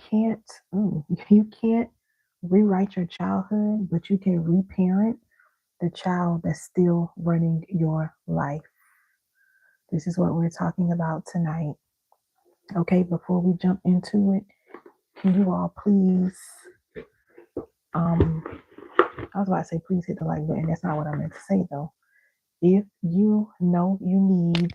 can't, you can't rewrite your childhood, but you can reparent the child that's still running your life. This is what we're talking about tonight. Okay, before we jump into it, can you all please, um, I was about to say please hit the like button. That's not what I meant to say though. If you know you need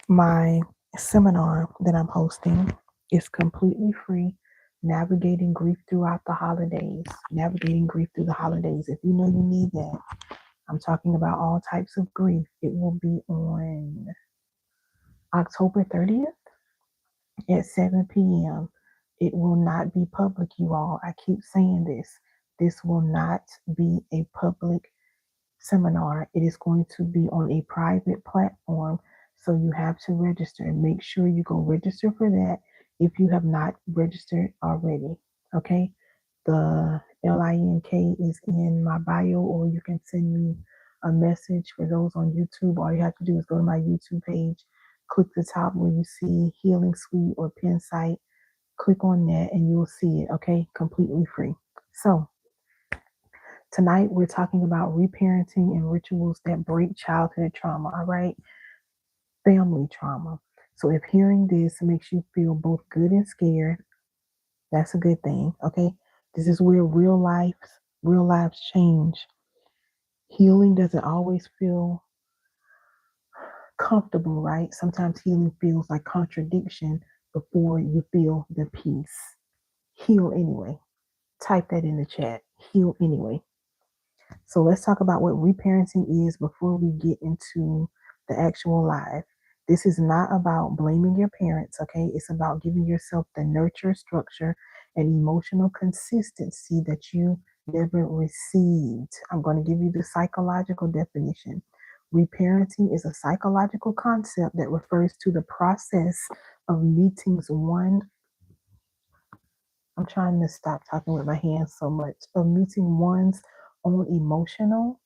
my seminar that I'm hosting, it's completely free. Navigating grief throughout the holidays. Navigating grief through the holidays. If you know you need that, I'm talking about all types of grief. It will be on October 30th at 7 p.m. It will not be public, you all. I keep saying this. This will not be a public seminar. It is going to be on a private platform. So you have to register and make sure you go register for that if you have not registered already. Okay. The link is in my bio, or you can send me a message for those on YouTube. All you have to do is go to my YouTube page, click the top where you see Healing Suite or Pin Site, click on that and you'll see it. Okay. Completely free. So, tonight, we're talking about reparenting and rituals that break childhood trauma, all right? Family trauma. So if hearing this makes you feel both good and scared, that's a good thing, okay? This is where real lives change. Healing doesn't always feel comfortable, right? Sometimes healing feels like contradiction before you feel the peace. Heal anyway. Type that in the chat. Heal anyway. So let's talk about what reparenting is before we get into the actual live. This is not about blaming your parents, okay? It's about giving yourself the nurture, structure, and emotional consistency that you never received. I'm going to give you the psychological definition. Reparenting is a psychological concept that refers to the process of meeting one. I'm trying to stop talking with my hands so much. Of meeting one's own emotional,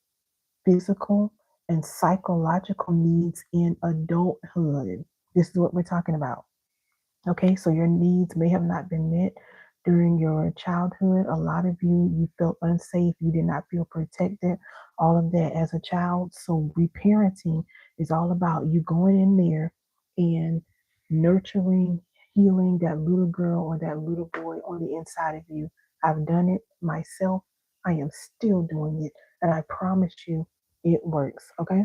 physical, and psychological needs in adulthood. This is what we're talking about. Okay, so your needs may have not been met during your childhood. A lot of you felt unsafe, you did not feel protected, all of that as a child. So, reparenting is all about you going in there and nurturing, healing that little girl or that little boy on the inside of you. I've done it myself. I am still doing it. And I promise you, it works. Okay.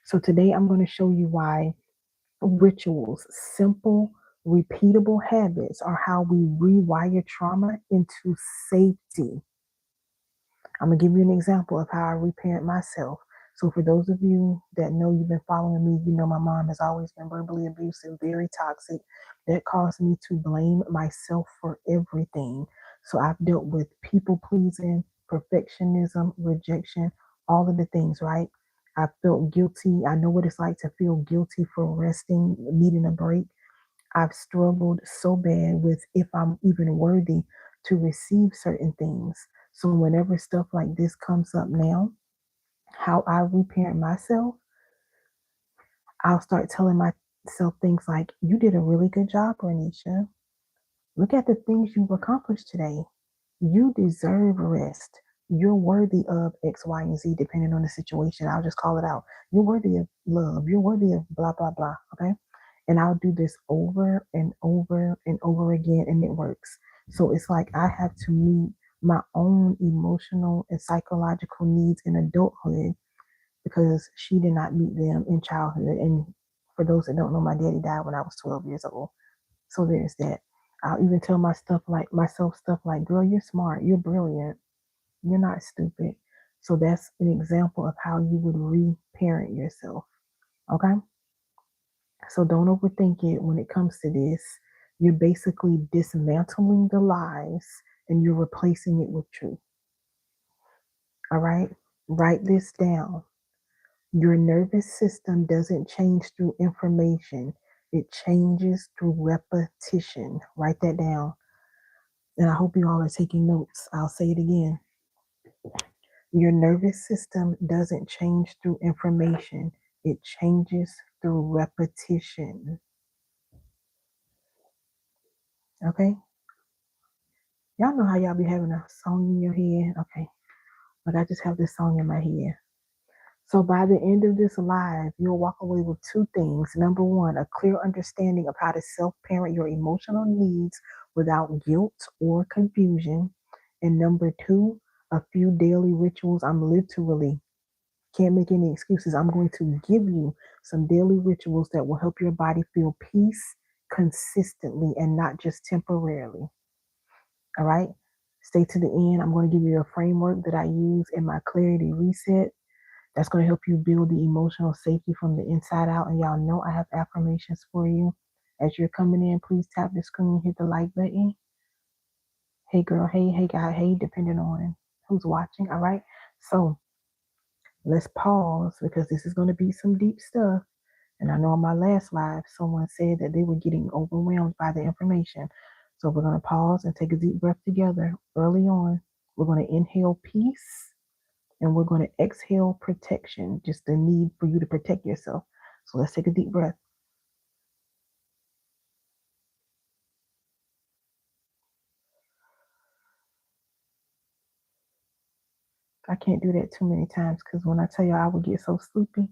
So, today I'm going to show you why rituals, simple, repeatable habits are how we rewire trauma into safety. I'm going to give you an example of how I reparent myself. So, for those of you that know you've been following me, you know my mom has always been verbally abusive, very toxic. That caused me to blame myself for everything. So, I've dealt with people pleasing, perfectionism, rejection, all of the things, right? I felt guilty. I know what it's like to feel guilty for resting, needing a break. I've struggled so bad with if I'm even worthy to receive certain things. So whenever stuff like this comes up now, how I reparent myself, I'll start telling myself things like, you did a really good job, Renisha. Look at the things you've accomplished today. You deserve rest. You're worthy of X, Y, and Z, depending on the situation. I'll just call it out. You're worthy of love. You're worthy of blah, blah, blah. Okay. And I'll do this over and over and over again, and it works. So it's like I have to meet my own emotional and psychological needs in adulthood because she did not meet them in childhood. And for those that don't know, my daddy died when I was 12 years old. So there's that. I'll even tell myself stuff like, girl, you're smart, you're brilliant, you're not stupid. So that's an example of how you would reparent yourself. Okay? So don't overthink it when it comes to this. You're basically dismantling the lies and you're replacing it with truth. All right? Write this down. Your nervous system doesn't change through information, it changes through repetition. Write that down. And I hope you all are taking notes. I'll say it again. Your nervous system doesn't change through information, it changes through repetition. Okay? Y'all know how y'all be having a song in your head? Okay. Like I just have this song in my head. So by the end of this live, you'll walk away with two things. Number one, a clear understanding of how to self-parent your emotional needs without guilt or confusion. And number two, a few daily rituals. I'm literally can't make any excuses. I'm going to give you some daily rituals that will help your body feel peace consistently and not just temporarily. All right. Stay to the end. I'm going to give you a framework that I use in my clarity reset that's going to help you build the emotional safety from the inside out. And y'all know I have affirmations for you. As you're coming in, please tap the screen, hit the like button. Hey, girl. Hey, guy. Hey, depending on who's watching. All right. So let's pause because this is going to be some deep stuff. And I know on my last live, someone said that they were getting overwhelmed by the information. So we're going to pause and take a deep breath together early on. We're going to inhale peace and we're going to exhale protection, just the need for you to protect yourself. So let's take a deep breath. I can't do that too many times because when I tell you I would get so sleepy.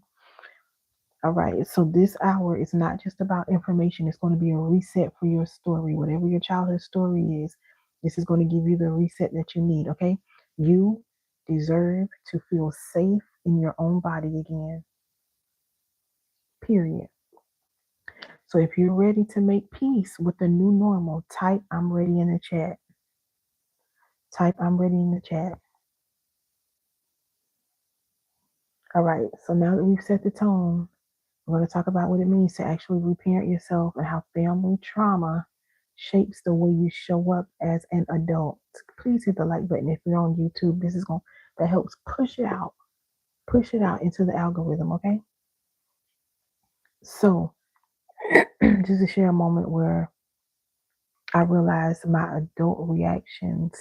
All right, so this hour is not just about information. It's going to be a reset for your story. Whatever your childhood story is, this is going to give you the reset that you need, okay? You deserve to feel safe in your own body again, period. So if you're ready to make peace with the new normal, type I'm ready in the chat. Type I'm ready in the chat. All right, so now that we've set the tone, we're going to talk about what it means to actually reparent yourself and how family trauma shapes the way you show up as an adult. Please hit the like button if you're on YouTube. This is going that helps push it out into the algorithm, okay? So, just to share a moment where I realized my adult reactions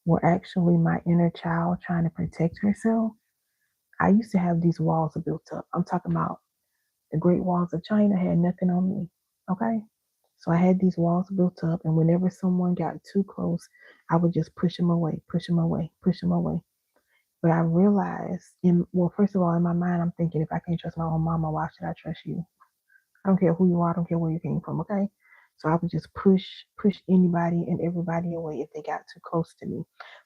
were actually my inner child trying to protect herself. I used to have these walls built up. I'm talking about the Great Walls of China had nothing on me. Okay. So I had these walls built up, and whenever someone got too close, I would just push them away, push them away, push them away. But I realized, well, first of all, in my mind, I'm thinking, if I can't trust my own mama, why should I trust you? I don't care who you are, I don't care where you came from, okay? So I would just push anybody and everybody away if they got too close to me.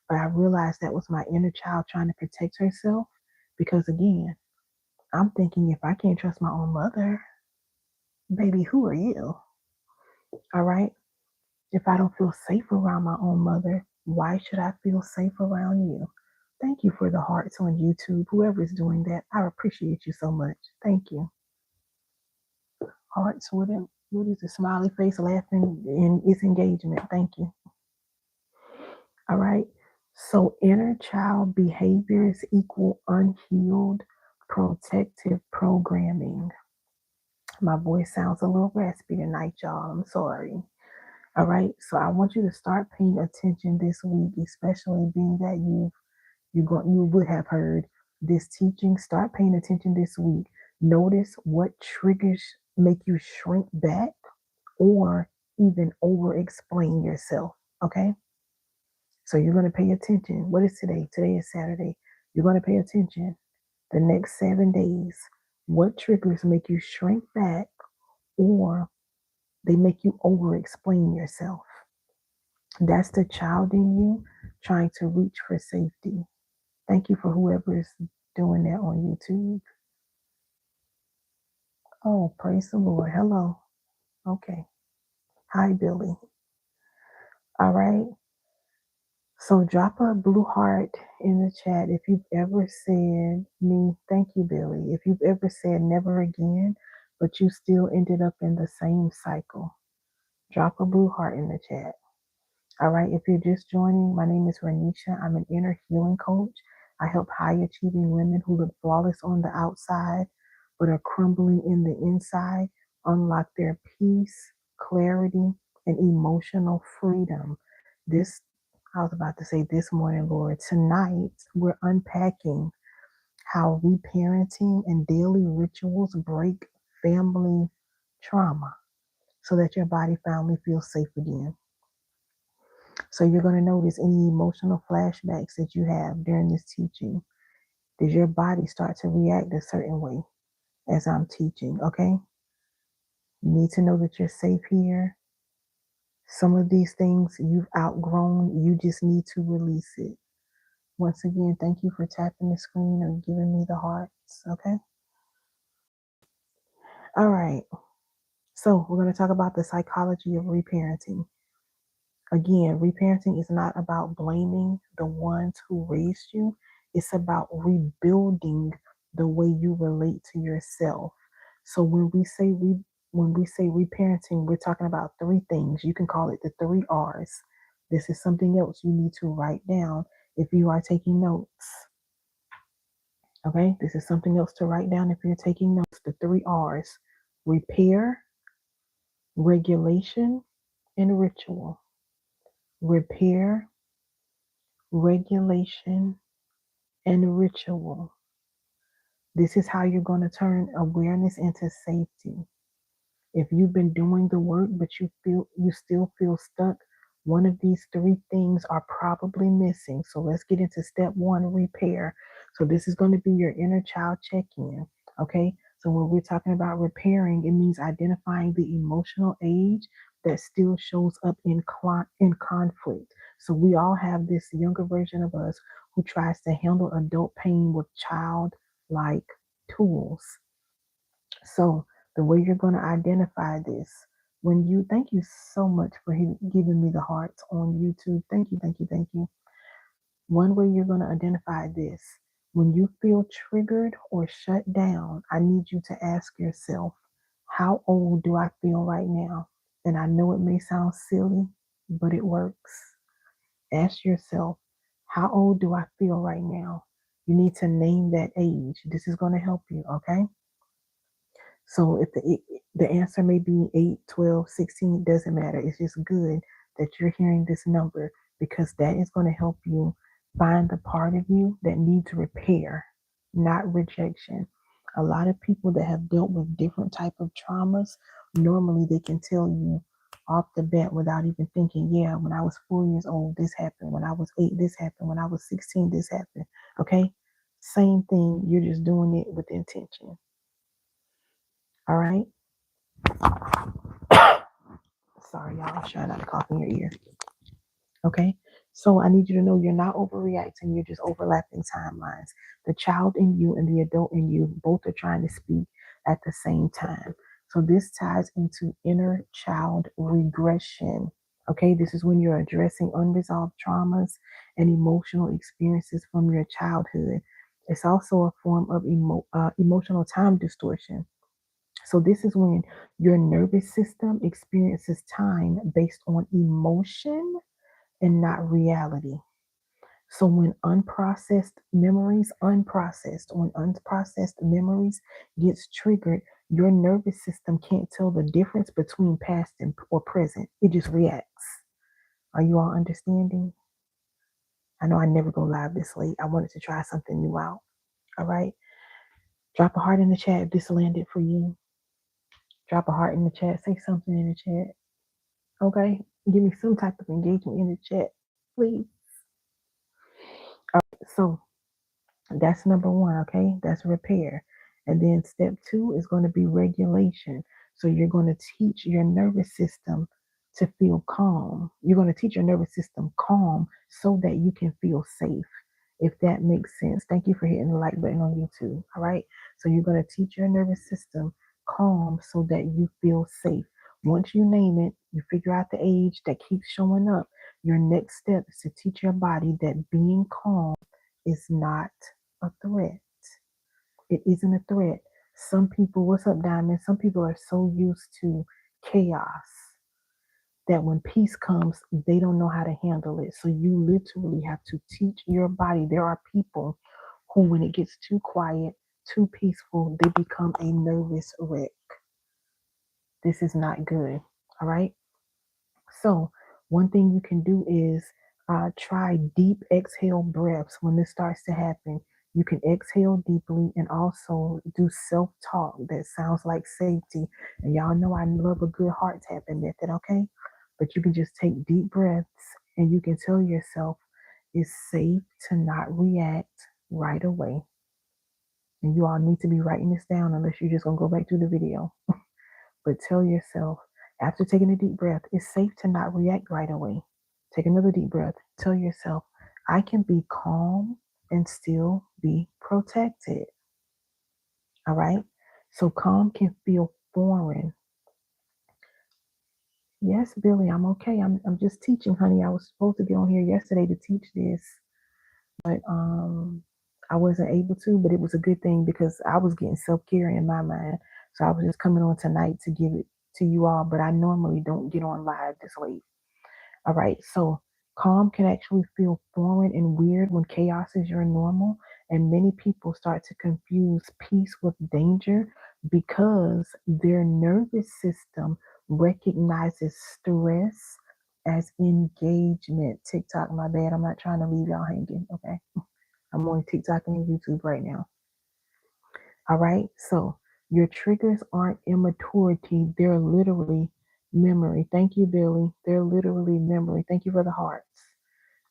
But I realized that was my inner child trying to protect herself because, again, I'm thinking if I can't trust my own mother, baby, who are you? All right. If I don't feel safe around my own mother, why should I feel safe around you? Thank you for the hearts on YouTube. Whoever is doing that, I appreciate you so much. Thank you. Hearts with it. What is the smiley face laughing in its engagement? Thank you. All right. So inner child behaviors equal unhealed protective programming. My voice sounds a little raspy tonight, y'all. I'm sorry. All right. So I want you to start paying attention this week, especially being that you would have heard this teaching. Start paying attention this week. Notice what triggers make you shrink back or even over explain yourself. Okay. So you're going to pay attention. What is today? Today is Saturday. You're going to pay attention the next 7 days. What triggers make you shrink back or they make you over explain yourself? That's the child in you trying to reach for safety. Thank you for whoever is doing that on YouTube. Oh, praise the Lord. Hello. Okay. Hi, Billy. All right. So drop a blue heart in the chat if you've ever said me, thank you, Billy. If you've ever said never again, but you still ended up in the same cycle, drop a blue heart in the chat. All right, if you're just joining, my name is Renisha. I'm an inner healing coach. I help high achieving women who look flawless on the outside but are crumbling in the inside unlock their peace, clarity, and emotional freedom. This, I was about to say this morning, Lord. Tonight, we're unpacking how reparenting and daily rituals break family trauma. so that your body finally feels safe again. So you're going to notice any emotional flashbacks that you have during this teaching. Does your body start to react a certain way as I'm teaching? Okay. You need to know that you're safe here. Some of these things you've outgrown, you just need to release it. Once again, thank you for tapping the screen or giving me the hearts. Okay. All right. So we're going to talk about the psychology of reparenting. Again, reparenting is not about blaming the ones who raised you. It's about rebuilding the way you relate to yourself. So when we say reparenting, we're talking about three things. You can call it the three R's. This is something else you need to write down if you are taking notes. Okay, this is something else to write down if you're taking notes. The three R's: repair, regulation, and ritual. Repair, regulation, and ritual. This is how you're going to turn awareness into safety. If you've been doing the work but you still feel stuck, one of these three things are probably missing. So let's get into step one, repair. So this is going to be your inner child check-in. Okay. So when we're talking about repairing, it means identifying the emotional age that still shows up in conflict. So we all have this younger version of us who tries to handle adult pain with childlike tools. So the way you're going to identify this, when you, thank you so much for giving me the hearts on YouTube. Thank you, thank you, thank you. One way you're going to identify this, when you feel triggered or shut down, I need you to ask yourself, how old do I feel right now? And I know it may sound silly, but it works. Ask yourself, how old do I feel right now? You need to name that age. This is going to help you, okay? So if the answer may be 8, 12, 16, it doesn't matter. It's just good that you're hearing this number because that is going to help you find the part of you that needs repair, not rejection. A lot of people that have dealt with different type of traumas, normally they can tell you off the bat without even thinking, yeah, when I was 4 years old, this happened. When I was 8, this happened. When I was 16, this happened. Okay? Same thing. You're just doing it with intention. All right? Sorry, y'all. I'm trying not to cough in your ear. Okay. So I need you to know you're not overreacting. You're just overlapping timelines. The child in you and the adult in you both are trying to speak at the same time. So this ties into inner child regression. Okay. This is when you're addressing unresolved traumas and emotional experiences from your childhood. It's also a form of emotional time distortion. So this is when your nervous system experiences time based on emotion and not reality. So when unprocessed memories gets triggered, your nervous system can't tell the difference between past and or present. It just reacts. Are you all understanding? I know I never go live this late. I wanted to try something new out. All right. Drop a heart in the chat if this landed for you. Drop a heart in the chat. Say something in the chat. Okay. Give me some type of engagement in the chat, please. All right. So that's number one, okay? That's repair. And then step two is going to be regulation. So you're going to teach your nervous system to feel calm. You're going to teach your nervous system calm so that you can feel safe, if that makes sense. Thank you for hitting the like button on YouTube. All right. So you're going to teach your nervous system calm so that you feel safe. Once you name it, you figure out the age that keeps showing up. Your next step is to teach your body that being calm is not a threat. It isn't a threat. Some people, what's up, Diamond? Some people are so used to chaos that when peace comes, they don't know how to handle it. So you literally have to teach your body. There are people who, when it gets too quiet, too peaceful, they become a nervous wreck. This is not good. All right. So one thing you can do is try deep exhale breaths when this starts to happen. You can exhale deeply and also do self-talk that sounds like safety. And y'all know I love a good heart tapping method, okay? But you can just take deep breaths and you can tell yourself it's safe to not react right away. And you all need to be writing this down unless you're just gonna go back to the video. But tell yourself, after taking a deep breath, it's safe to not react right away. Take another deep breath. Tell yourself, I can be calm and still be protected. All right? So calm can feel foreign. Yes, Billy, I'm okay. I'm just teaching, honey. I was supposed to get on here yesterday to teach this, but I wasn't able to, but it was a good thing because I was getting self-care in my mind. So I was just coming on tonight to give it to you all, but I normally don't get on live this late. All right, so calm can actually feel foreign and weird when chaos is your normal, and many people start to confuse peace with danger because their nervous system recognizes stress as engagement. TikTok, my bad. I'm not trying to leave y'all hanging, okay? I'm on TikTok and YouTube right now. All right, so your triggers aren't immaturity, they're literally memory. Thank you, Billy. They're literally memory. Thank you for the hearts.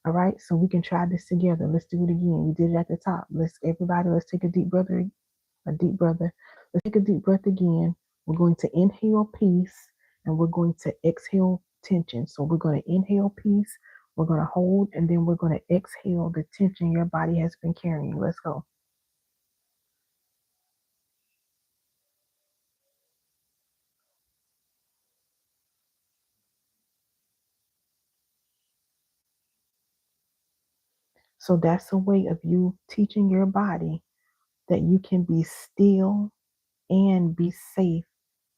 All right, so we can try this together. Let's do it again. We did it at the top. Let's take a deep breath, a deep breath. Let's take a deep breath again. We're going to inhale peace and we're going to exhale tension. So we're going to inhale peace, we're going to hold, and then we're going to exhale the tension your body has been carrying. Let's go. So that's a way of you teaching your body that you can be still and be safe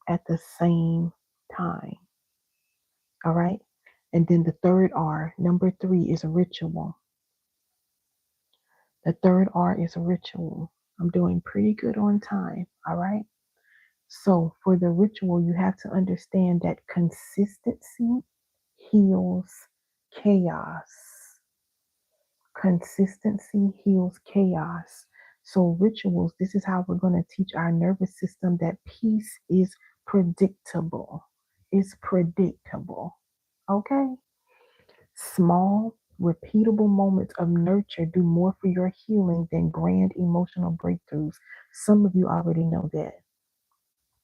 at the same time. All right. And then the third R, number three, is a ritual. The third R is a ritual. I'm doing pretty good on time. All right. So for the ritual, you have to understand that consistency heals chaos. Consistency heals chaos. So, rituals, this is how we're going to teach our nervous system that peace is predictable. It's predictable. Okay? Small, repeatable moments of nurture do more for your healing than grand emotional breakthroughs. Some of you already know that.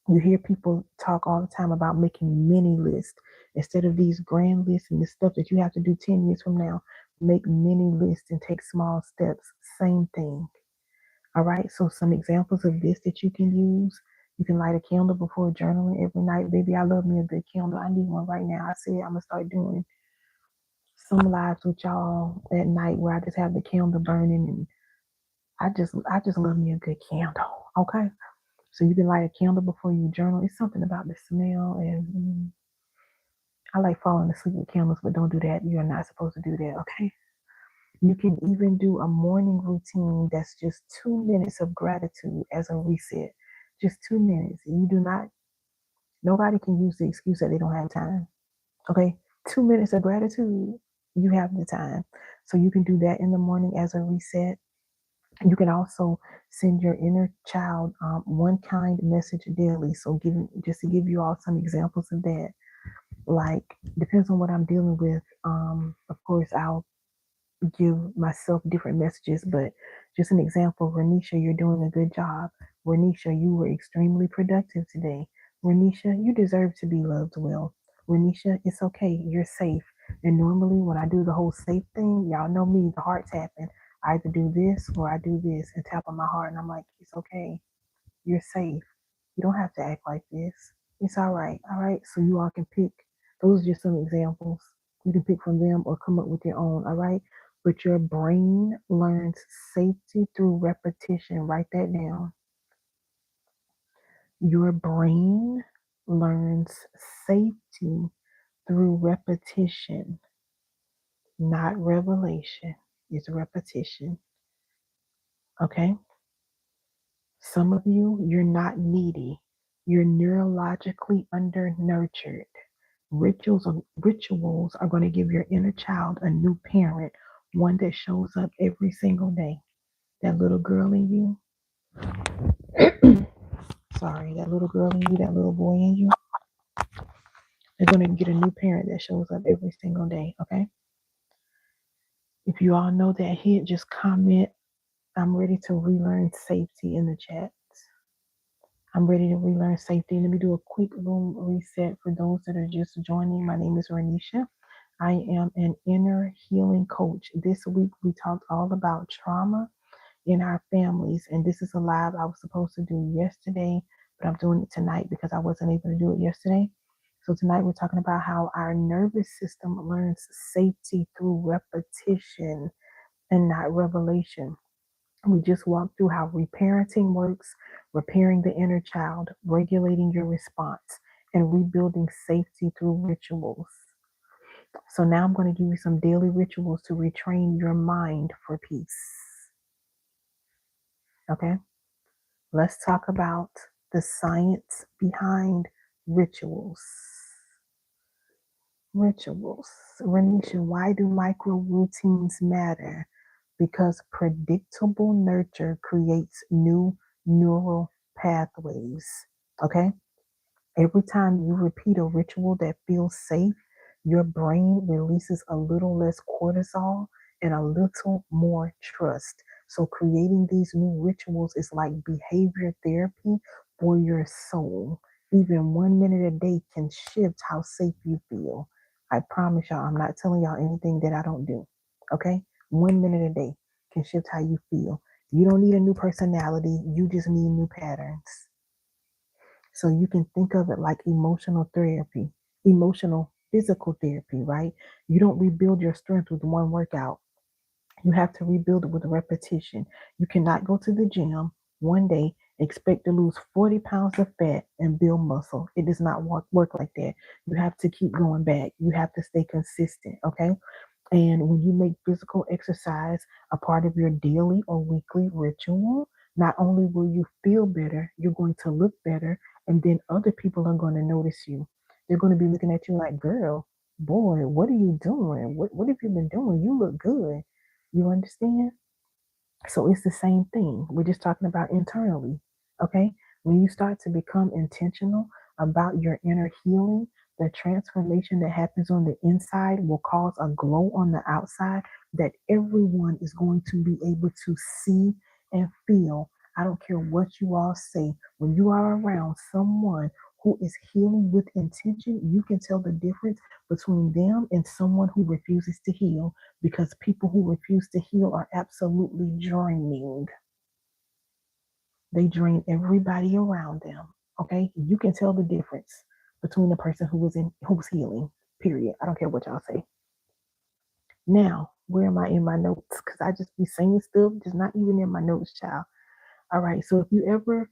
You hear people talk all the time about making mini lists instead of these grand lists and the stuff that you have to do 10 years from now. Make mini lists and take small steps. Same thing. All right. So, some examples of this that you can use. You can light a candle before journaling every night. Baby, I love me a good candle. I need one right now. I said I'm going to start doing some lives with y'all at night where I just have the candle burning and I just love me a good candle. Okay. So you can light a candle before you journal. It's something about the smell, and I like falling asleep with candles, but don't do that. You're not supposed to do that, okay? You can even do a morning routine that's just 2 minutes of gratitude as a reset. Just 2 minutes. You do not, nobody can use the excuse that they don't have time, okay? 2 minutes of gratitude, you have the time. So you can do that in the morning as a reset. You can also send your inner child one kind message daily. So, just to give you all some examples of that, like depends on what I'm dealing with. Of course, I'll give myself different messages, but just an example: Renisha, you're doing a good job. Renisha, you were extremely productive today. Renisha, you deserve to be loved well. Renisha, it's okay. You're safe. And normally, when I do the whole safe thing, y'all know me, the heart tapping. I either do this or I do this and tap on my heart, and I'm like, it's okay. You're safe. You don't have to act like this. It's all right. All right. So you all can pick. Those are just some examples. You can pick from them or come up with your own. All right. But your brain learns safety through repetition. Write that down. Your brain learns safety through repetition, not revelation. It's repetition. Okay. Some of you, you're not needy. You're neurologically under nurtured. Rituals are going to give your inner child a new parent, one that shows up every single day. that little girl in you, sorry, that little girl in you, that little boy in you, they're going to get a new parent that shows up every single day, okay? If you all know that hit, just comment, I'm ready to relearn safety in the chat. I'm ready to relearn safety. Let me do a quick room reset for those that are just joining. My name is Renisha. I am an inner healing coach. This week we talked all about trauma in our families, and this is a live I was supposed to do yesterday, but I'm doing it tonight because I wasn't able to do it yesterday. So tonight we're talking about how our nervous system learns safety through repetition and not revelation. We just walked through how reparenting works, repairing the inner child, regulating your response, and rebuilding safety through rituals. So now I'm going to give you some daily rituals to retrain your mind for peace. Okay? Let's talk about the science behind rituals. Rituals. Renisha, why do micro routines matter? Because predictable nurture creates new neural pathways. Okay? Every time you repeat a ritual that feels safe, your brain releases a little less cortisol and a little more trust. So, creating these new rituals is like behavior therapy for your soul. Even 1 minute a day can shift how safe you feel. I promise y'all, I'm not telling y'all anything that I don't do. Okay? 1 minute a day can shift how you feel. You don't need a new personality, you just need new patterns. So you can think of it like emotional therapy, emotional physical therapy, right? You don't rebuild your strength with one workout. You have to rebuild it with repetition. You cannot go to the gym one day, expect to lose 40 pounds of fat and build muscle. It does not work like that. You have to keep going back. You have to stay consistent, okay? And when you make physical exercise a part of your daily or weekly ritual, not only will you feel better, you're going to look better, and then other people are going to notice you. They're going to be looking at you like, girl, boy, what are you doing? What have you been doing? You look good. You understand? So it's the same thing. We're just talking about internally. Okay. When you start to become intentional about your inner healing, the transformation that happens on the inside will cause a glow on the outside that everyone is going to be able to see and feel. I don't care what you all say. When you are around someone who is healing with intention, you can tell the difference between them and someone who refuses to heal, because people who refuse to heal are absolutely draining. They drain everybody around them. Okay, you can tell the difference between the person who's healing. Period. I don't care what y'all say. Now, where am I in my notes? Because I just be saying stuff, just not even in my notes, child. All right. So if you ever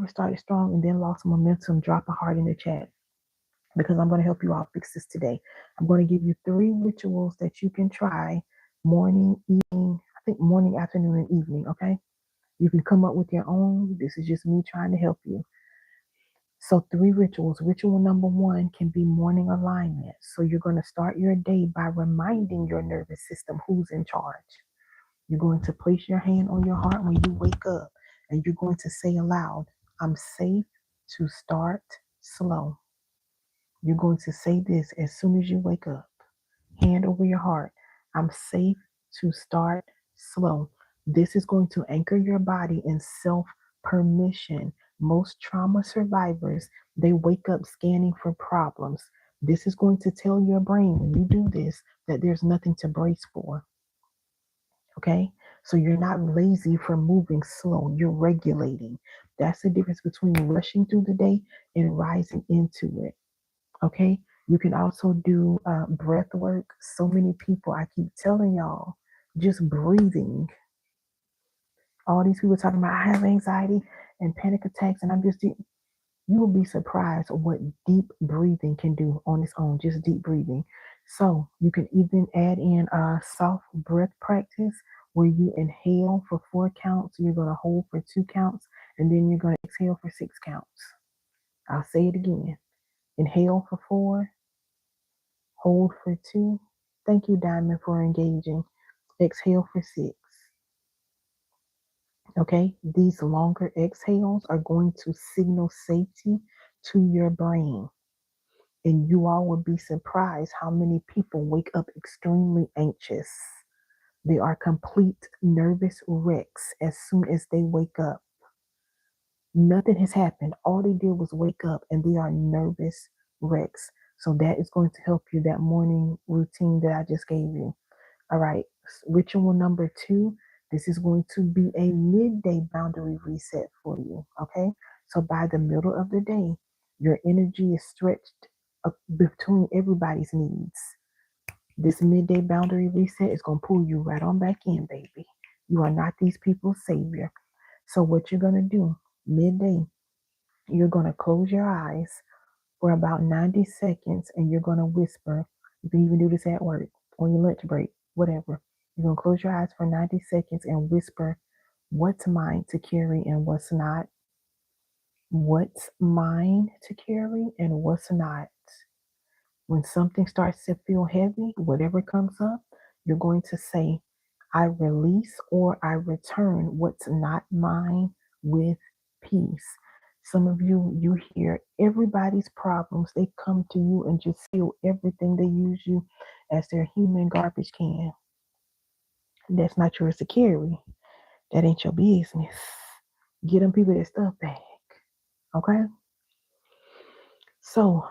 started strong and then lost momentum, drop a heart in the chat, because I'm going to help you all fix this today. I'm going to give you 3 rituals that you can try: morning, evening, I think morning, afternoon, and evening. Okay. You can come up with your own. This is just me trying to help you. So 3 rituals. Ritual number 1 can be morning alignment. So you're going to start your day by reminding your nervous system who's in charge. You're going to place your hand on your heart when you wake up, and you're going to say aloud, I'm safe to start slow. You're going to say this as soon as you wake up. Hand over your heart. I'm safe to start slow. This is going to anchor your body in self permission. Most trauma survivors, they wake up scanning for problems. This is going to tell your brain, when you do this, that there's nothing to brace for. Okay? So you're not lazy for moving slow. You're regulating. That's the difference between rushing through the day and rising into it. Okay. You can also do breath work. So many people, I keep telling y'all, just breathing. All these people talking about, I have anxiety and panic attacks, and you will be surprised what deep breathing can do on its own, just deep breathing. So you can even add in a soft breath practice where you inhale for 4 counts, you're going to hold for 2 counts, and then you're going to exhale for 6 counts. I'll say it again. Inhale for 4, hold for 2. Thank you, Diamond, for engaging. Exhale for 6. Okay, these longer exhales are going to signal safety to your brain. And you all would be surprised how many people wake up extremely anxious. They are complete nervous wrecks as soon as they wake up. Nothing has happened. All they did was wake up and they are nervous wrecks. So that is going to help you, that morning routine that I just gave you. All right. Ritual number 2. This is going to be a midday boundary reset for you. Okay. So by the middle of the day, your energy is stretched up between everybody's needs. This midday boundary reset is going to pull you right on back in, baby. You are not these people's savior. So what you're going to do midday, you're going to close your eyes for about 90 seconds and you're going to whisper. You can even do this at work, on your lunch break, whatever. You're going to close your eyes for 90 seconds and whisper what's mine to carry and what's not. What's mine to carry and what's not. When something starts to feel heavy, whatever comes up, you're going to say, I release or I return what's not mine with peace. Some of you, you hear everybody's problems. They come to you and just feel everything. They use you as their human garbage can. That's not yours to carry. That ain't your business. Get them people their stuff back. Okay? So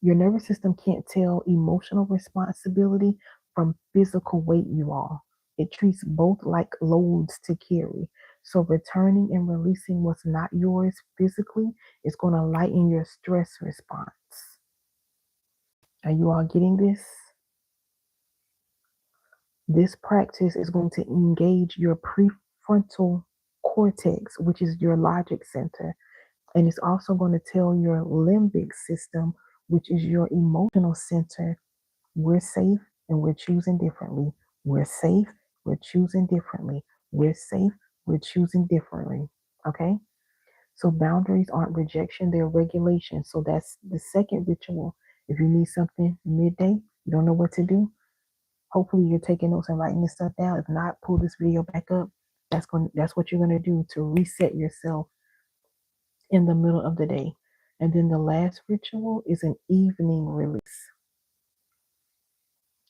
your nervous system can't tell emotional responsibility from physical weight, you all. It treats both like loads to carry. So returning and releasing what's not yours physically is going to lighten your stress response. Are you all getting this? This practice is going to engage your prefrontal cortex, which is your logic center. And it's also going to tell your limbic system, which is your emotional center, we're safe and we're choosing differently. We're safe, we're choosing differently. We're safe, we're choosing differently. Okay? So boundaries aren't rejection, they're regulation. So that's the second ritual. If you need something midday, you don't know what to do, hopefully you're taking notes and writing this stuff down. If not, pull this video back up. That's what you're gonna do to reset yourself in the middle of the day. And then the last ritual is an evening release.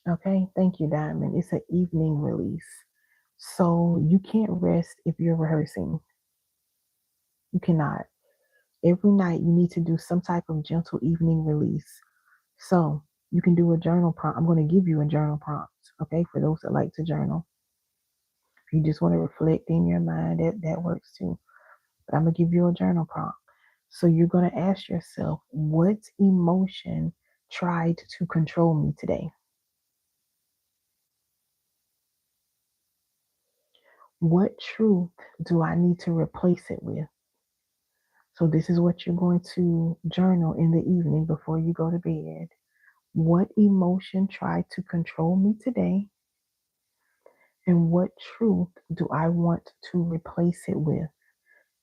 Okay, thank you, Diamond. It's an evening release. So you can't rest if you're rehearsing. You cannot. Every night you need to do some type of gentle evening release. So you can do a journal prompt. I'm going to give you a journal prompt, okay, for those that like to journal. If you just want to reflect in your mind, that works too. But I'm going to give you a journal prompt. So you're going to ask yourself, what emotion tried to control me today? What truth do I need to replace it with? So this is what you're going to journal in the evening before you go to bed. What emotion tried to control me today? And what truth do I want to replace it with?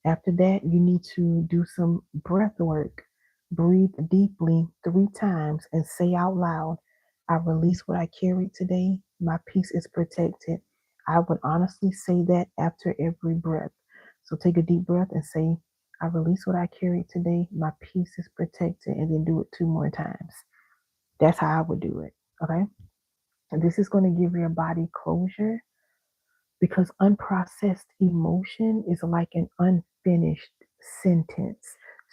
After that, you need to do some breath work. Breathe deeply 3 times and say out loud, I release what I carried today. My peace is protected. I would honestly say that after every breath. So take a deep breath and say, I release what I carried today. My peace is protected. And then do it 2 more times. That's how I would do it. Okay. And this is going to give your body closure because unprocessed emotion is like an unfinished sentence.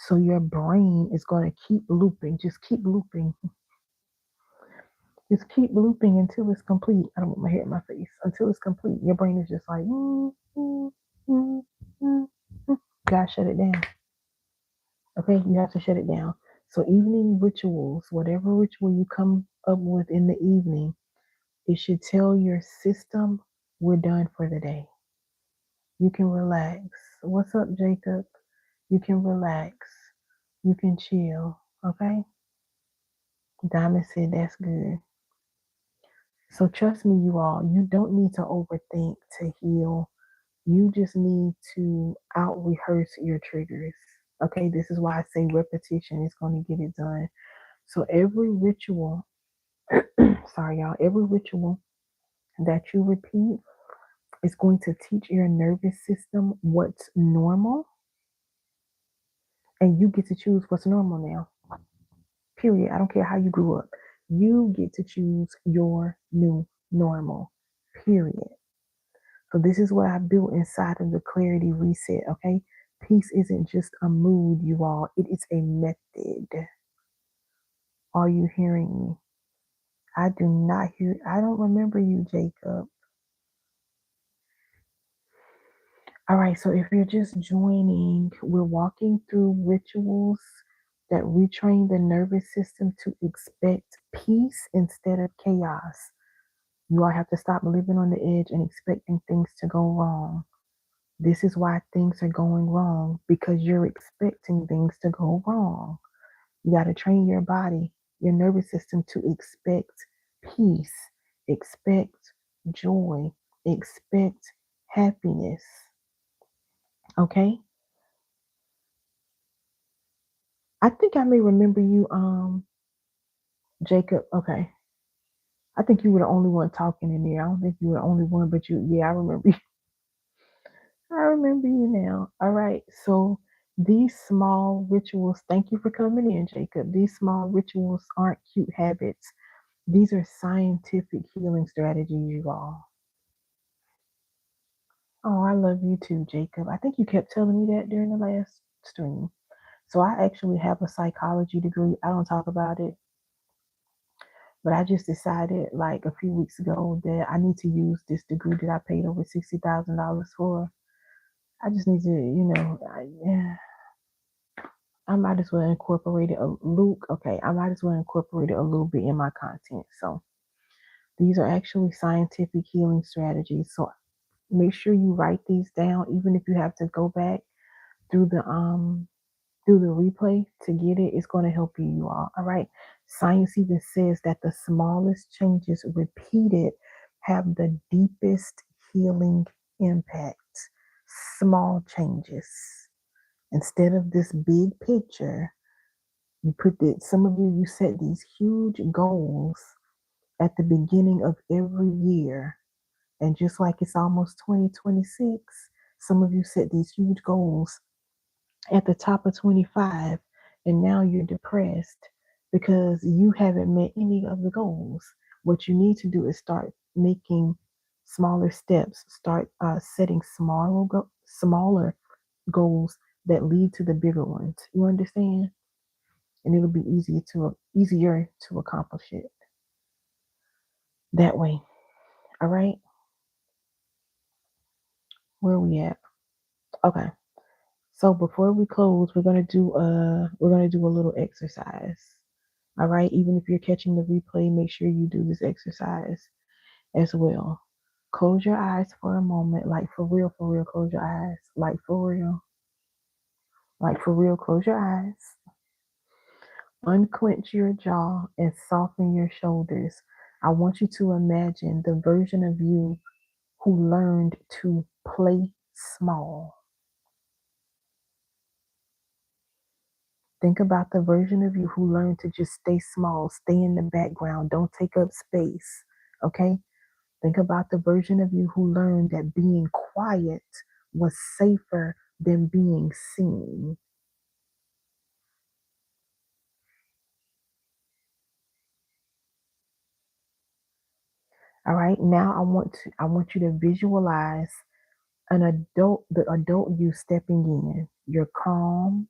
So your brain is going to keep looping, just keep looping, just keep looping until it's complete. I don't want my hair in my face. Until it's complete, your brain is just like, gotta shut it down. Okay, you have to shut it down. So evening rituals, whatever ritual you come up with in the evening, it should tell your system we're done for the day. You can relax. What's up, Jacob? You can relax. You can chill. Okay? Diamond said that's good. So trust me, you all, you don't need to overthink to heal. You just need to out rehearse your triggers. Okay, this is why I say repetition is going to get it done. So every ritual, sorry, y'all, every ritual that you repeat It's going to teach your nervous system what's normal, and you get to choose what's normal now. Period. I don't care how you grew up. You get to choose your new normal. Period. So this is what I built inside of the clarity reset, okay? Peace isn't just a mood, you all. It is a method. Are you hearing me? I do not hear, I don't remember you, Jacob. All right, so if you're just joining, we're walking through rituals that retrain the nervous system to expect peace instead of chaos. You all have to stop living on the edge and expecting things to go wrong. This is why things are going wrong, because you're expecting things to go wrong. You got to train your body, your nervous system to expect peace, expect joy, expect happiness. Okay? I think I may remember you, Jacob. Okay. I think you were the only one talking in there. I don't think you were the only one, but yeah, I remember you. I remember you now. All right. So these small rituals, thank you for coming in, Jacob. These small rituals aren't cute habits. These are scientific healing strategies, you all. Oh, I love you too, Jacob. I think you kept telling me that during the last stream. So I actually have a psychology degree. I don't talk about it, but I just decided like a few weeks ago that I need to use this degree that I paid over $60,000 for. I just need to, I might as well incorporate it. Luke, okay, I might as well incorporate it a little bit in my content. So these are actually scientific healing strategies. So make sure you write these down, even if you have to go back through the replay to get it. It's going to help you all. All right. Science even says that the smallest changes repeated have the deepest healing impact. Small changes. Instead of this big picture, you put some of you set these huge goals at the beginning of every year. And just like it's almost 2026, some of you set these huge goals at the top of 25, and now you're depressed because you haven't met any of the goals. What you need to do is start making smaller steps, start setting smaller goals that lead to the bigger ones. You understand? And it'll be easier to accomplish it that way. All right, where are we at? Okay, so before we close, we're gonna do a little exercise. All right, even if you're catching the replay, make sure you do this exercise as well. Close your eyes for a moment, like for real, close your eyes, like for real, close your eyes. Unclench your jaw and soften your shoulders. I want you to imagine the version of you who learned to play small. Think about the version of you who learned to just stay small, stay in the background, don't take up space. Okay? Think about the version of you who learned that being quiet was safer than being seen. All right? Now I want you to visualize the adult you stepping in. You're calm,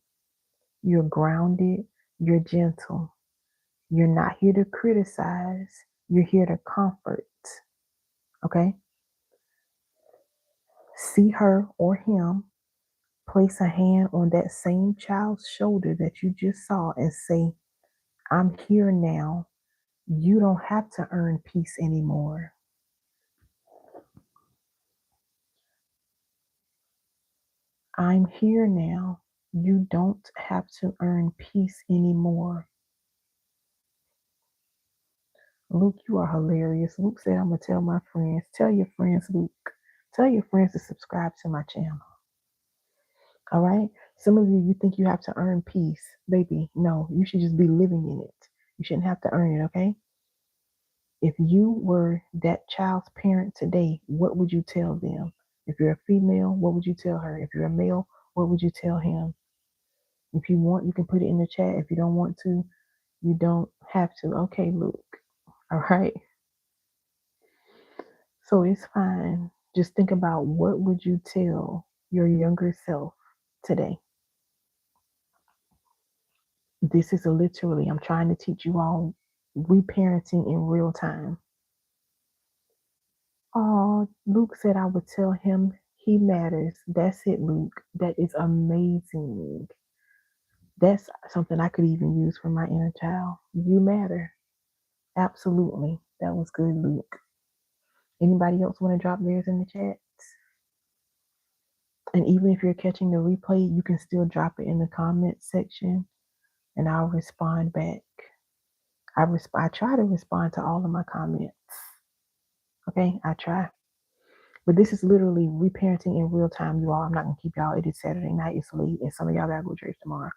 you're grounded, you're gentle. You're not here to criticize, you're here to comfort. Okay? See her or him, place a hand on that same child's shoulder that you just saw and say, I'm here now. You don't have to earn peace anymore. I'm here now. You don't have to earn peace anymore. Luke, you are hilarious. Luke said, I'm going to tell my friends. Tell your friends, Luke. Tell your friends to subscribe to my channel. All right? Some of you think you have to earn peace. Baby, no. You should just be living in it. You shouldn't have to earn it, okay? If you were that child's parent today, what would you tell them? If you're a female, what would you tell her? If you're a male, what would you tell him? If you want, you can put it in the chat. If you don't want to, you don't have to. Okay, Luke. All right. So it's fine. Just think about, what would you tell your younger self today? This is literally, I'm trying to teach you all reparenting in real time. Oh, Luke said I would tell him he matters. That's it, Luke. That is amazing. That's something I could even use for my inner child. You matter. Absolutely. That was good, Luke. Anybody else want to drop theirs in the chat? And even if you're catching the replay, you can still drop it in the comment section and I'll respond back. I try to respond to all of my comments. Okay, I try. But this is literally reparenting in real time, you all. I'm not gonna keep y'all. It is Saturday night, it's late, and some of y'all gotta go to church tomorrow.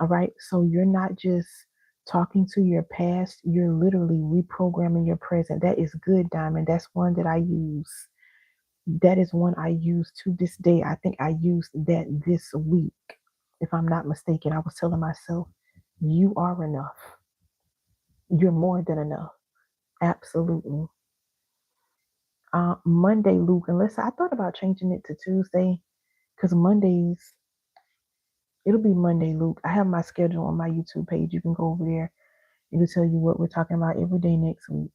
All right. So you're not just talking to your past, you're literally reprogramming your present. That is good, Diamond. That's one that I use. That is one I use to this day. I think I used that this week, if I'm not mistaken. I was telling myself, you are enough. You're more than enough. Absolutely. Monday, Luke, unless I thought about changing it to Tuesday, because Mondays, it'll be Monday, Luke. I have my schedule on my YouTube page. You can go over there. It'll tell you what we're talking about every day next week.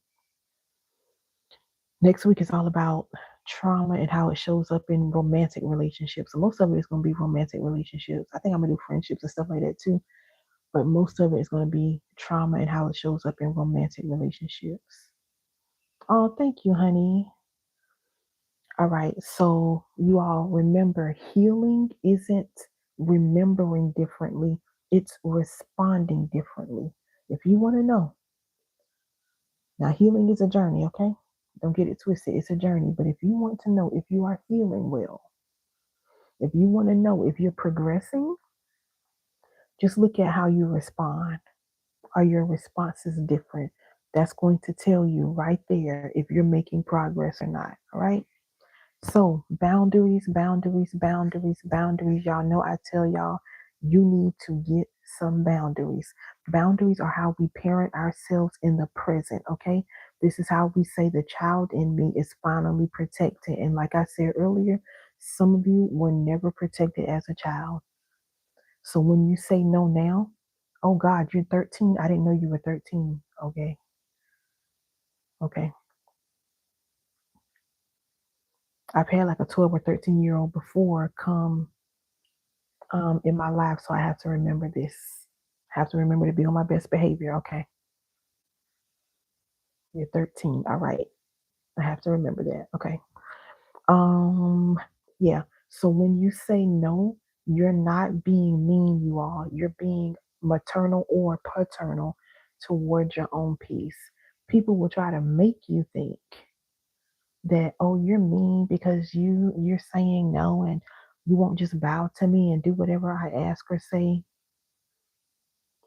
Next week is all about trauma and how it shows up in romantic relationships. So most of it is going to be romantic relationships. I think I'm going to do friendships and stuff like that too. But most of it is going to be trauma and how it shows up in romantic relationships. Oh, thank you, honey. All right. So you all remember, healing isn't remembering differently, it's responding differently. If you want to know, now healing is a journey, okay? Don't get it twisted. It's a journey. But if you want to know if you are healing well, if you want to know if you're progressing, just look at how you respond. Are your responses different? That's going to tell you right there if you're making progress or not. All right. So boundaries, boundaries, boundaries, boundaries. Y'all know I tell y'all, you need to get some boundaries. Boundaries are how we parent ourselves in the present, okay? This is how we say the child in me is finally protected. And like I said earlier, some of you were never protected as a child. So when you say no now, oh God, you're 13. I didn't know you were 13. Okay. Okay. I've had like a 12 or 13-year-old before come in my life, so I have to remember this. I have to remember to be on my best behavior. Okay. You're 13. All right. I have to remember that. Okay. Um, yeah. So when you say no, you're not being mean, you all. You're being maternal or paternal towards your own peace. People will try to make you think that, oh, you're mean because you're saying no and you won't just bow to me and do whatever I ask or say.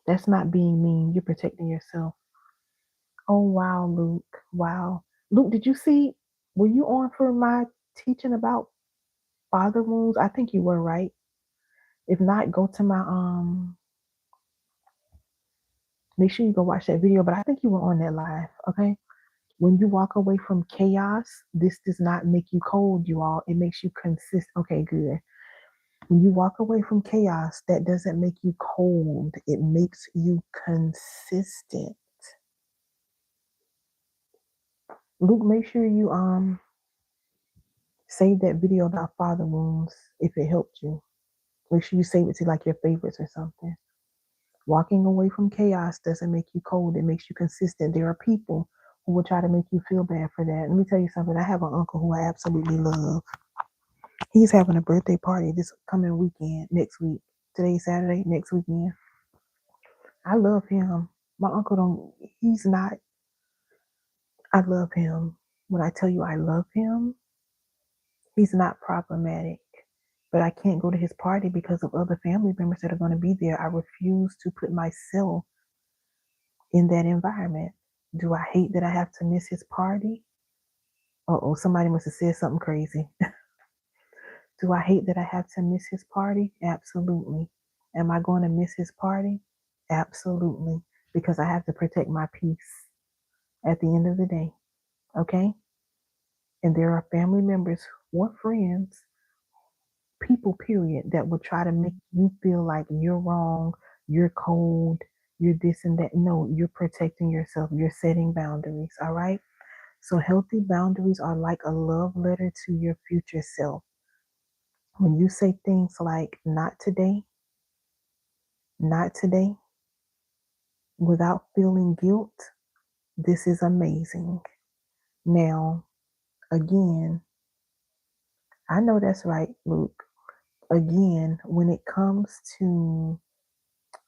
That's not being mean. You're protecting yourself. Oh, wow, Luke. Wow. Luke, did you see, were you on for my teaching about father wounds? I think you were, right? If not, go to my, make sure you go watch that video, but I think you were on that live, okay? When you walk away from chaos, this does not make you cold, you all. It makes you consistent. Okay, good. When you walk away from chaos, that doesn't make you cold. It makes you consistent. Luke, make sure you save that video about father wounds if it helped you. Make sure you save it to like your favorites or something. Walking away from chaos doesn't make you cold. It makes you consistent. There are people who will try to make you feel bad for that. Let me tell you something. I have an uncle who I absolutely love. He's having a birthday party this coming weekend, next week. Today's Saturday, next weekend. I love him. My uncle he's not, I love him. When I tell you I love him, he's not problematic. But I can't go to his party because of other family members that are going to be there. I refuse to put myself in that environment. Do I hate that I have to miss his party? Uh-oh, somebody must have said something crazy. Do I hate that I have to miss his party? Absolutely. Am I going to miss his party? Absolutely. Because I have to protect my peace at the end of the day. Okay? And there are family members or friends, people, period, that will try to make you feel like you're wrong, you're cold, you're this and that. No, you're protecting yourself. You're setting boundaries. All right? So healthy boundaries are like a love letter to your future self. When you say things like, not today, without feeling guilt, this is amazing. Now, again, I know that's right, Luke. Again, when it comes to,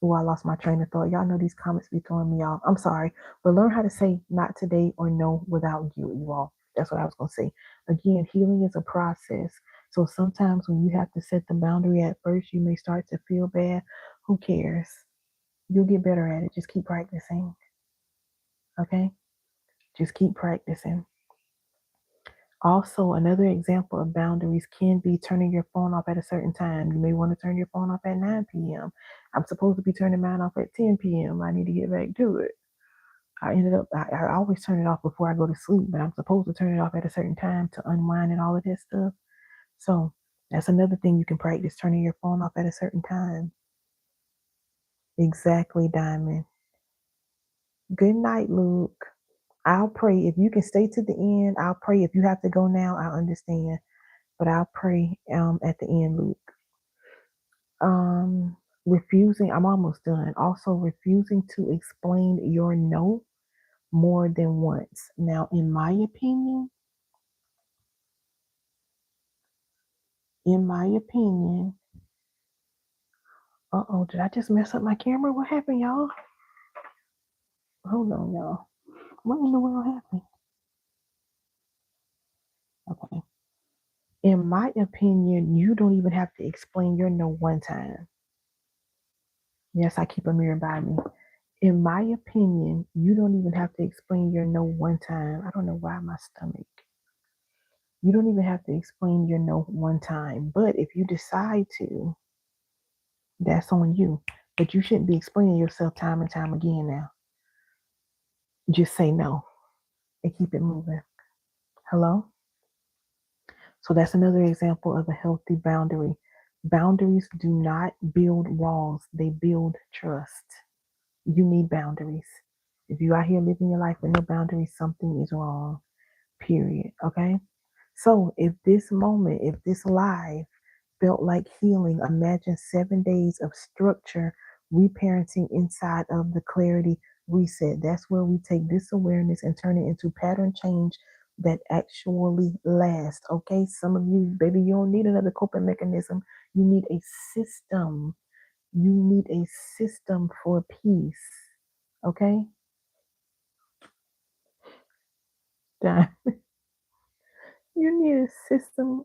oh, I lost my train of thought. Y'all know these comments be throwing me off. I'm sorry, but learn how to say not today or no without guilt, you all. That's what I was going to say. Again, healing is a process. So sometimes when you have to set the boundary at first, you may start to feel bad. Who cares? You'll get better at it. Just keep practicing. Okay? Just keep practicing. Also, another example of boundaries can be turning your phone off at a certain time. You may want to turn your phone off at 9 p.m. I'm supposed to be turning mine off at 10 p.m. I need to get back to it. I always turn it off before I go to sleep, but I'm supposed to turn it off at a certain time to unwind and all of that stuff. So that's another thing you can practice, turning your phone off at a certain time. Exactly, Diamond. Good night, Luke. I'll pray. If you can stay to the end, I'll pray. If you have to go now, I understand. But I'll pray at the end, Luke. Refusing, I'm almost done. Also, refusing to explain your no more than once. Now, in my opinion, uh-oh, did I just mess up my camera? What happened, y'all? Hold on, y'all. What in the world happened? Okay. In my opinion, you don't even have to explain your no one time. Yes, I keep a mirror by me. In my opinion, you don't even have to explain your no one time. I don't know why my stomach. You don't even have to explain your no one time. But if you decide to, that's on you. But you shouldn't be explaining yourself time and time again now. Just say no and keep it moving. Hello? So that's another example of a healthy boundary. Boundaries do not build walls, they build trust. You need boundaries. If you out here living your life with no boundaries, something is wrong. Period. Okay? So if this moment, if this live felt like healing, imagine 7 days of structure, reparenting inside of the clarity reset. That's where we take this awareness and turn it into pattern change that actually lasts. Okay, some of you, baby, you don't need another coping mechanism. You need a system. You need a system for peace. Okay? You need a system.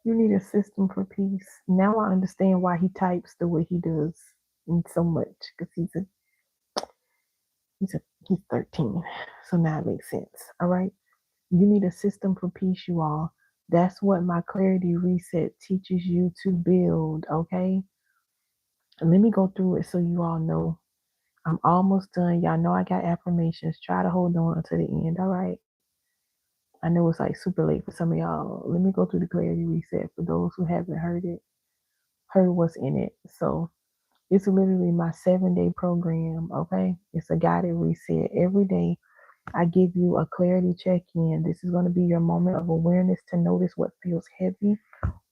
You need a system for peace. Now I understand why he types the way he does and so much because he's 13. So now it makes sense. All right. You need a system for peace, you all. That's what my clarity reset teaches you to build. Okay. And let me go through it so you all know. I'm almost done. Y'all know I got affirmations. Try to hold on until the end. All right. I know it's like super late for some of y'all. Let me go through the clarity reset for those who haven't heard what's in it. So it's literally my 7-day program. Okay. It's a guided reset. Every day I give you a clarity check-in. This is going to be your moment of awareness to notice what feels heavy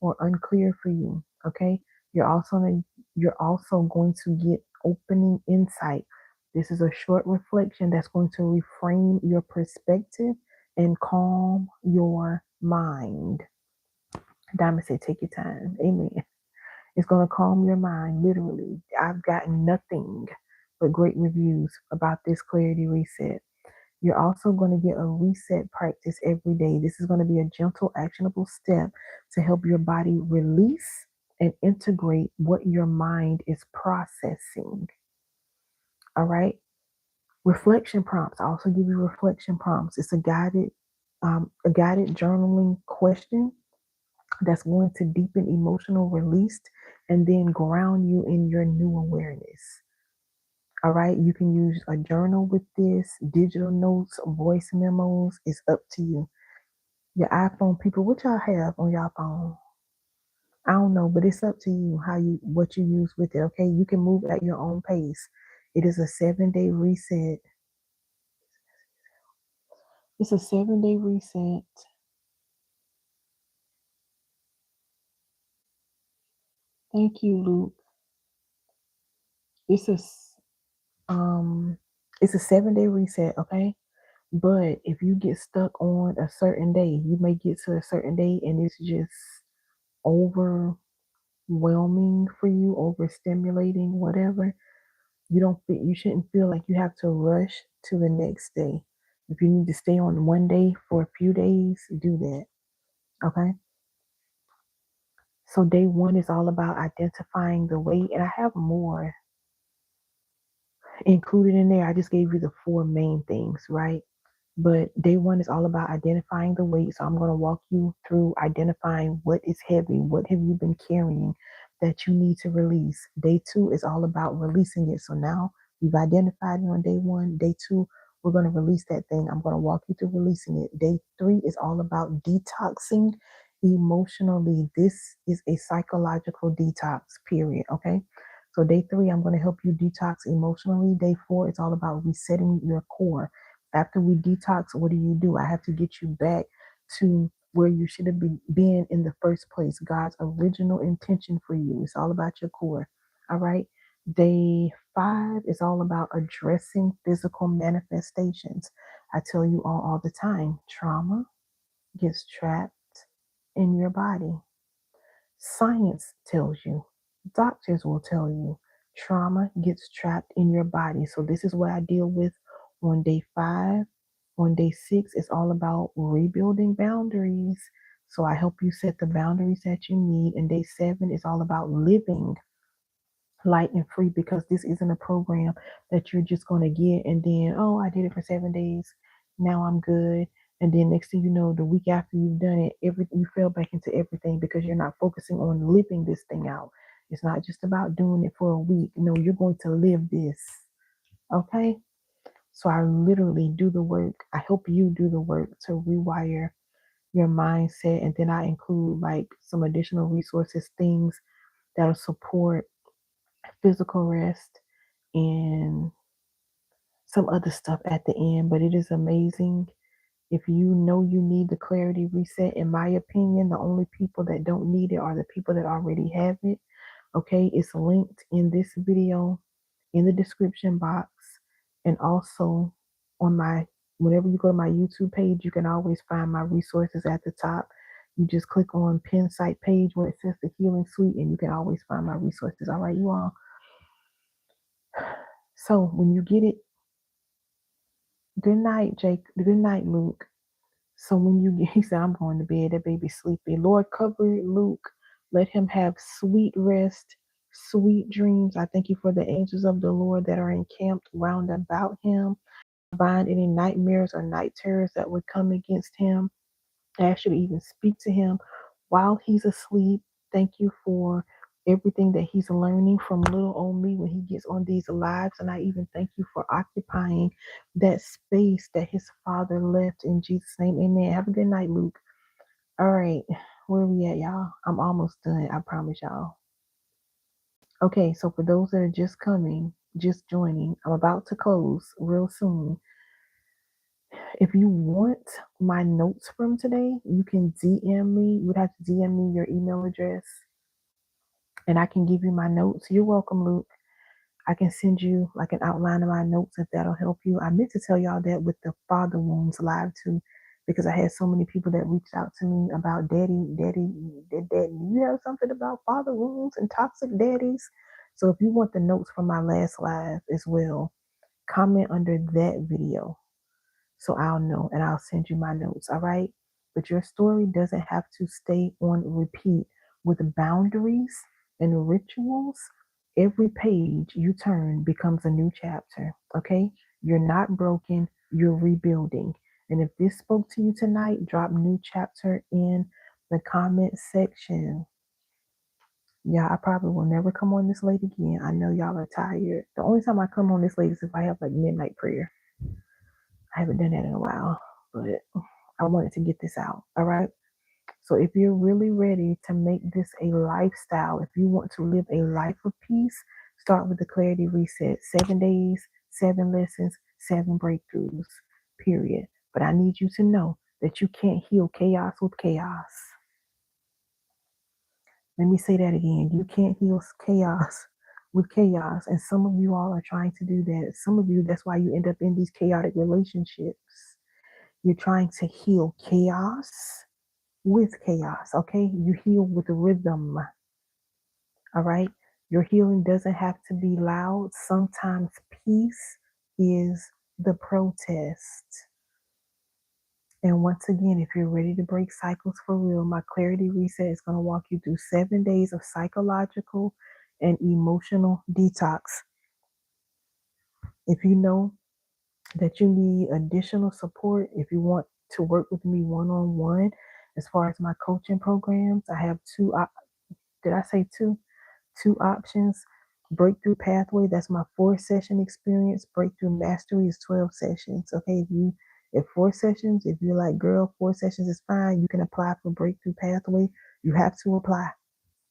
or unclear for you. Okay. You're also going to get opening insight. This is a short reflection that's going to reframe your perspective and calm your mind. Diamond said, take your time. Amen. It's going to calm your mind, literally. I've gotten nothing but great reviews about this clarity reset. You're also going to get a reset practice every day. This is going to be a gentle, actionable step to help your body release and integrate what your mind is processing. All right. Reflection prompts. I also give you reflection prompts. It's a guided journaling question that's going to deepen emotional release and then ground you in your new awareness. All right, you can use a journal with this, digital notes, voice memos. It's up to you. Your iPhone, people, what y'all have on your phone? I don't know, but it's up to you what you use with it. Okay, you can move at your own pace. It is a 7-day reset. It's a 7-day reset. Thank you, Luke. It's a it's a 7-day reset. Okay, but if you get stuck on a certain day, you may get to a certain day and it's just overwhelming for you, overstimulating, whatever. You shouldn't feel like you have to rush to the next day. If you need to stay on one day for a few days, do that. Okay. So day one is all about identifying the weight, and I have more included in there. I just gave you the four main things, right? But day one is all about identifying the weight. So I'm going to walk you through identifying what is heavy, what have you been carrying that you need to release. Day two is all about releasing it. So now you've identified it on day one. Day two, we're going to release that thing. I'm going to walk you through releasing it. Day three is all about detoxing emotionally. This is a psychological detox, period. Okay. So day three, I'm going to help you detox emotionally. Day four, it's all about resetting your core. After we detox, what do? I have to get you back to where you should have been in the first place. God's original intention for you. It's all about your core. All right. Day five is all about addressing physical manifestations. I tell you all the time, trauma gets trapped in your body. Science tells you, doctors will tell you, trauma gets trapped in your body. So this is what I deal with on day five. On day six, it's all about rebuilding boundaries. So I help you set the boundaries that you need. And day seven is all about living light and free, because this isn't a program that you're just going to get and then, oh, I did it for 7 days. Now I'm good. And then next thing you know, the week after you've done it, you fell back into everything because you're not focusing on living this thing out. It's not just about doing it for a week. No, you're going to live this. Okay. So I literally do the work. I help you do the work to rewire your mindset. And then I include like some additional resources, things that'll support physical rest and some other stuff at the end. But it is amazing. If you know you need the clarity reset, in my opinion, the only people that don't need it are the people that already have it. Okay, it's linked in this video, in the description box, and also on whenever you go to my YouTube page, you can always find my resources at the top. You just click on pin site page where it says the healing suite, and you can always find my resources. All right, you all. So when you get it, good night, Jake. Good night, Luke. So when you get, he said, I'm going to bed. That baby's sleepy. Lord, cover Luke. Let him have sweet rest, sweet dreams. I thank you for the angels of the Lord that are encamped round about him. Bind any nightmares or night terrors that would come against him. I ask you to even speak to him while he's asleep. Thank you for everything that he's learning from little old me when he gets on these lives. And I even thank you for occupying that space that his father left, in Jesus' name. Amen. Have a good night, Luke. All right. Where are we at, y'all? I'm almost done. I promise y'all. Okay. So for those that are just coming, just joining, I'm about to close real soon. If you want my notes from today, you can DM me. You would have to DM me your email address and I can give you my notes. You're welcome, Luke. I can send you like an outline of my notes if that'll help you. I meant to tell y'all that with the father wounds live too, because I had so many people that reached out to me about daddy. You have something about father wounds and toxic daddies. So if you want the notes from my last live as well, comment under that video so I'll know and I'll send you my notes. All right. But your story doesn't have to stay on repeat. With boundaries and rituals, every page you turn becomes a new chapter. Okay. You're not broken, you're rebuilding. And if this spoke to you tonight, drop new chapter in the comment section. Yeah, I probably will never come on this late again. I know y'all are tired. The only time I come on this late is if I have like midnight prayer. I haven't done that in a while, but I wanted to get this out. All right. So if you're really ready to make this a lifestyle, if you want to live a life of peace, start with the clarity reset. 7 days, 7 lessons, 7 breakthroughs, period. But I need you to know that you can't heal chaos with chaos. Let me say that again. You can't heal chaos with chaos. And some of you all are trying to do that. Some of you, that's why you end up in these chaotic relationships. You're trying to heal chaos with chaos, okay? You heal with rhythm, all right? Your healing doesn't have to be loud. Sometimes peace is the protest. And once again, if you're ready to break cycles for real, my clarity reset is going to walk you through 7 days of psychological and emotional detox. If you know that you need additional support, if you want to work with me one-on-one, as far as my coaching programs, I have two. Did I say two? 2 options. Breakthrough Pathway, that's my 4-session experience. Breakthrough Mastery is 12 sessions. Okay, if 4 sessions, if you're like, girl, 4 sessions is fine, you can apply for Breakthrough Pathway. You have to apply.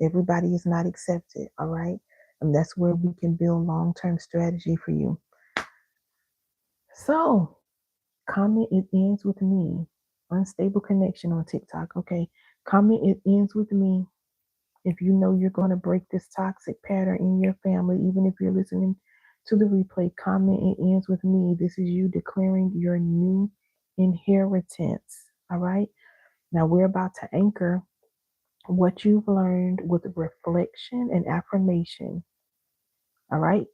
Everybody is not accepted, all right? And that's where we can build long-term strategy for you. So, comment it ends with me. Unstable connection on TikTok. Okay, comment it ends with me. If you know you're going to break this toxic pattern in your family, even if you're listening to the replay, comment it ends with me. This is you declaring your new inheritance. All right. Now we're about to anchor what you've learned with reflection and affirmation. All right.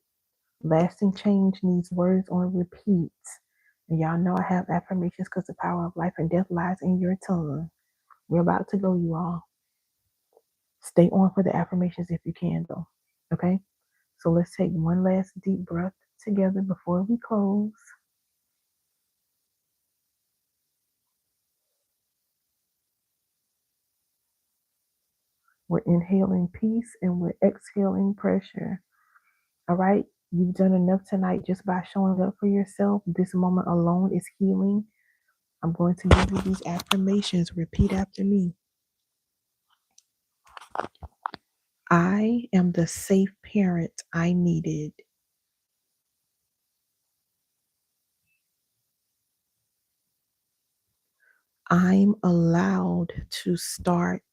Lasting change needs words on repeat. And y'all know I have affirmations because the power of life and death lies in your tongue. We're about to go, you all. Stay on for the affirmations if you can, though. Okay? So let's take one last deep breath together before we close. We're inhaling peace and we're exhaling pressure. All right? You've done enough tonight just by showing up for yourself. This moment alone is healing. I'm going to give you these affirmations. Repeat after me. I am the safe parent I needed. I'm allowed to start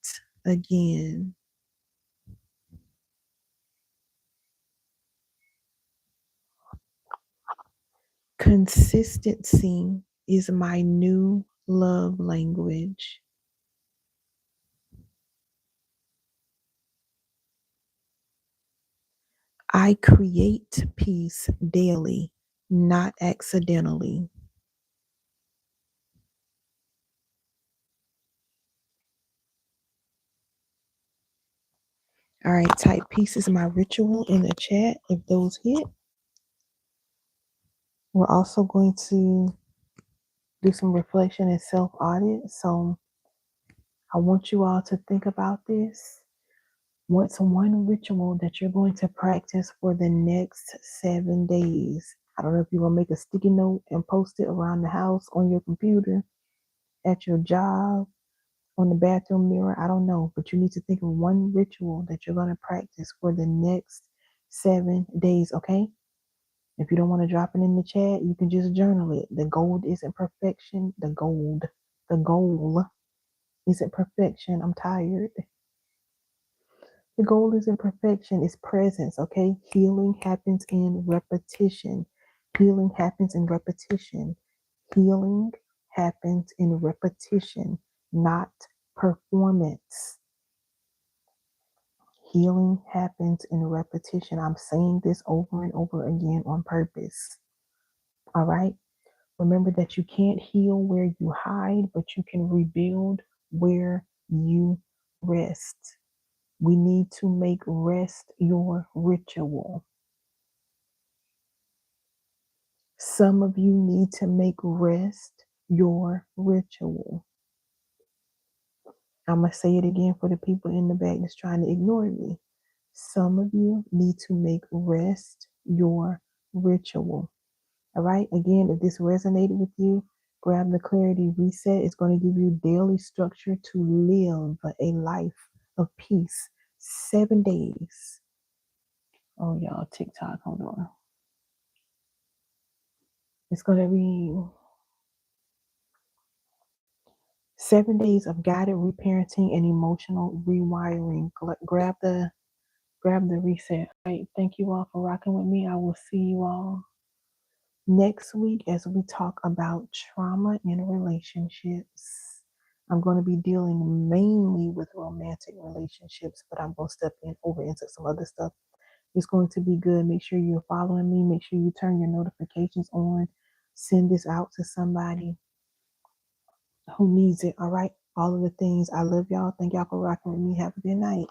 again. Consistency is my new love language. I create peace daily, not accidentally. All right, type peace is my ritual in the chat if those hit. We're also going to do some reflection and self audit. So I want you all to think about this. What's one ritual that you're going to practice for the next 7 days? I don't know if you're going to make a sticky note and post it around the house, on your computer, at your job, on the bathroom mirror. I don't know, but you need to think of one ritual that you're going to practice for the next 7 days, okay? If you don't want to drop it in the chat, you can just journal it. The goal isn't perfection. The goal isn't perfection. I'm tired. The goal isn't perfection, it's presence, okay? Healing happens in repetition. Healing happens in repetition. Healing happens in repetition, not performance. Healing happens in repetition. I'm saying this over and over again on purpose. All right? Remember that you can't heal where you hide, but you can rebuild where you rest. We need to make rest your ritual. Some of you need to make rest your ritual. I'm going to say it again for the people in the back that's trying to ignore me. Some of you need to make rest your ritual. All right. Again, if this resonated with you, grab the Clarity Reset. It's going to give you daily structure to live a life of peace. 7 days. Oh, y'all, TikTok. Hold on. It's going to be 7 days of guided reparenting and emotional rewiring. Grab the reset. All right. Thank you all for rocking with me. I will see you all next week as we talk about trauma in relationships. I'm going to be dealing mainly with romantic relationships, but I'm going to step over into some other stuff. It's going to be good. Make sure you're following me. Make sure you turn your notifications on. Send this out to somebody who needs it. All right. All of the things. I love y'all. Thank y'all for rocking with me. Have a good night.